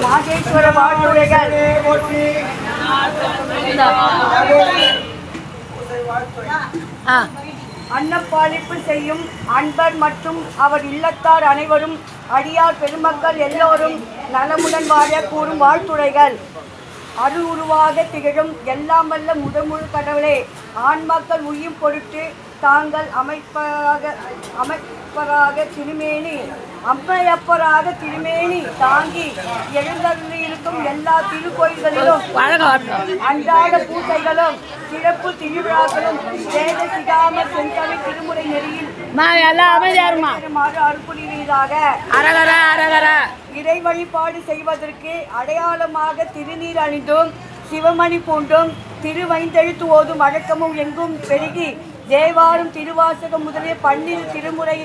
மாகேஸ்வர வாழ்த்துரைகள். அன்னப்பாலிப்பு செய்யும் அன்பர் மற்றும் அவர் இல்லத்தார் அனைவரும் அடியார் பெருமக்கள் எல்லோரும் நலமுடன் வாழ கூறும் வாழ்த்துரைகள். அருள் உருவாக திகழும் எல்லாம் வல்ல முதமுழு கடவுளே, ஆன்மாக்கள் உயிர் பொருட்டு தாங்கள் அமைப்பராக திருமேனி தாங்கி எழுந்தருளியிருக்கும் எல்லா திருக்கோயில்களிலும் அன்றாட பூசைகளும் சிறப்பு திருவிழாக்களும் வேத சிகாம செந்தமிழ் திருமுறை நெறியில் அருள்புரிவீராக. இறை வழிபாடு செய்வதற்கு அடையாளமாக திருநீர் அணிந்தும் சிவமணி பூண்டும் திருவைந்தெழுத்து ஓதும் வழக்கமும் எங்கும் பெருகி தேவாரம் திருவாசகம் முதலிய 12 திருமுறை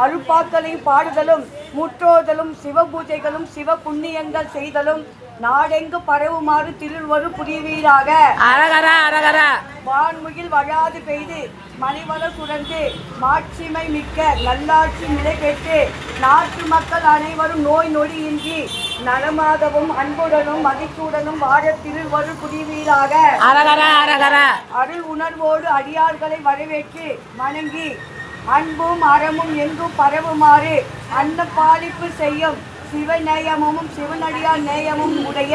அருப்பாக்களை பாடுதலும் முற்றோதலும் சிவபூஜைகளும் சிவ புண்ணியங்கள் செய்தலும் நாடெங்கு பரவுமாறு திருவரு புரிவீராக. வான்முகில் வழாது பெய்து மணிவள சுரந்து மாட்சிமை மிக்க நல்லாட்சி நிலை பெற்று நாட்டு மக்கள் அனைவரும் நோய் நொடியின்றி நலமாகவும் அன்புடனும் மகிழ்ச்சியுடனும் வாழ திருவரு புரிவீராக. அருள் உணர்வோடு அடியார்களை வரவேற்று வணங்கி அன்பும் அறமும் எங்கும் பரவுமாறு அன்னப்பாலிப்பு செய்யும் சிவநேயமும் சிவனடியார் நேயமும் உடைய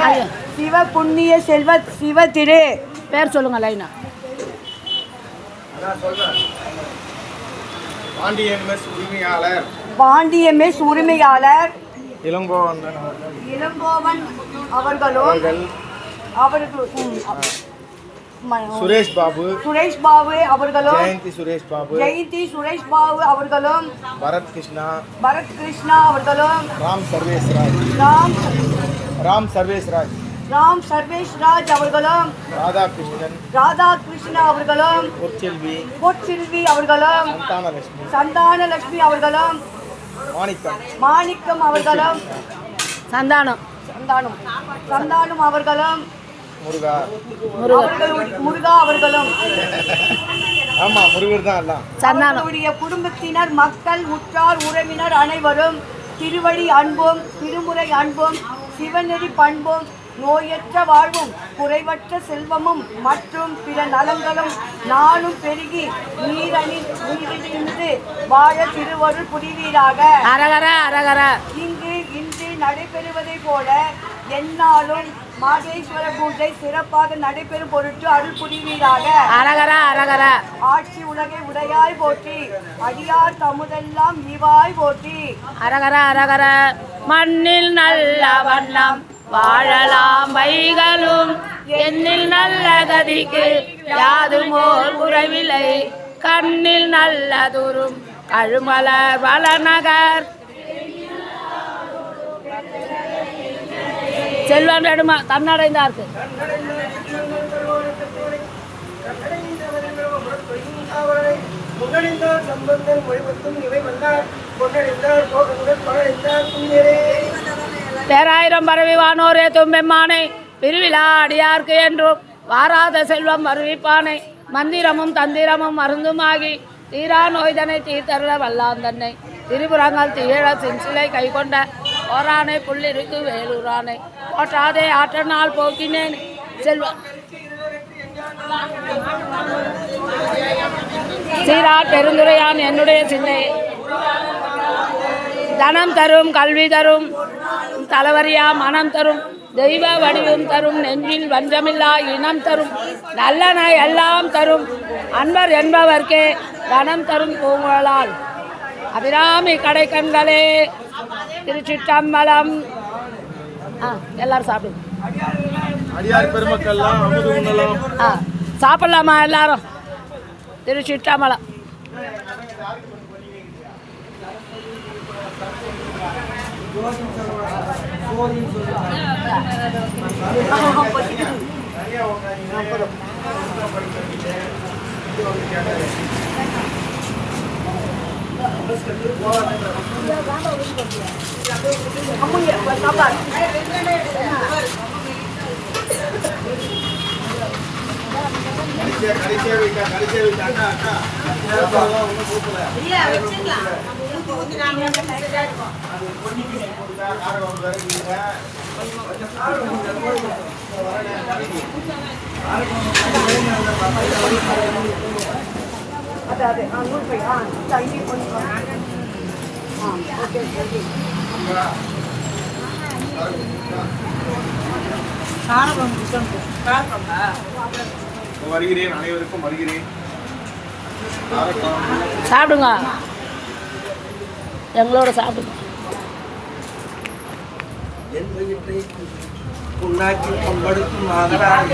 சிவ புண்ணிய செல்வ சிவ திரு பேர் சொல்லுங்க. லைனா பாண்டியம்எஸ் உரிமையாளர் இளங்கோவன் அவர்களும் சுரேஷ் பாபு அவர்களும் ஜெயந்தி சுரேஷ் பாபு அவர்களும் பரத் கிருஷ்ணா அவர்களும் ராம் சர்வேஷ் ராஜ் அவர்களும் ராதாகிருஷ்ணா அவர்களும் பொற்செல்வி அவர்களும் சந்தானலட்சுமி அவர்களும் மாணிக்கம் அவர்களும் சந்தானம் அவர்களும் முருகா அவர்களும் அவர்களுடைய குடும்பத்தினர் மக்கள் உற்றார் உறவினர் அனைவரும் திருவடி அன்பும் திருமுறை அன்பும் சிவநெறி பண்பும் நோயற்ற வாழ்வும் குறைவற்ற செல்வமும் மற்றும் பிற நலங்களும் நாளும் பெருகி நீரிழிந்து வாழ திருவருள் புரிவீராக. இன்று நடைபெறுவதை போல எந்நாளும் மாகேஸ்வர பூஜை சிறப்பாக நடைபெறும் பொருட்டு அருள் புரிவீராக. ஆட்சி உலகை உடையாய் போற்றி அடியார் தமுதெல்லாம் ஈவாய் போற்றி. மண்ணில் நல்ல வண்ணம் வாழலாம் வைகளும் எண்ணில் நல்ல கதிக்கு யாதுமோர் குறைவில்லை கண்ணில் நல்ல தூரும் கழுமல வளநகர் செல்வம் வேணுமா தன்னடைந்தார்க்கு பேராயிரம் பரவி வானோரே தும்பெம்மானை பிரிவிழா அடியார்க்கு என்றும் வாராத செல்வம் வருவிப்பானை மந்திரமும் தந்திரமும் மருந்துமாகி தீரா நோய்தனை தீர்த்தருள வல்லான் தன்னை திரிபுரங்கள் திகழ சிலை கை கொண்ட ஓரானை புள்ளிருக்கு வேலூரானை போற்றாதே ஆற்ற நாள் போக்கினேன் செல்வம் சீரார் பெருந்துரையான் என்னுடைய சிந்தை தனம் தரும் கல்வி தரும் தலைவரியா மனம் தரும் தெய்வ வடிவம் தரும் நெஞ்சில் வஞ்சமில்லா இனம் தரும் நல்லன எல்லாம் தரும் அன்பர் என்பவர்க்கே தனம் தரும் பூங்குழலால் அபிராமி கடை கண்களே திருச்சிற்றம்பலம். எல்லாரும் சாப்பிடுங்க. சாப்பிடலாமா எல்லாரும்? திருச்சிற்றம்பலம். அதாவது நூறு தண்ணி கொஞ்சம் ஓகே ஓகே வருகிறேன், அனைவருக்கும் வருகிறேன். சாப்பிடுங்க, எங்களோட சாப்பிடுங்க. என் வயிற்றை புண்ணாக்கி பம்படுத்தும் மகனாக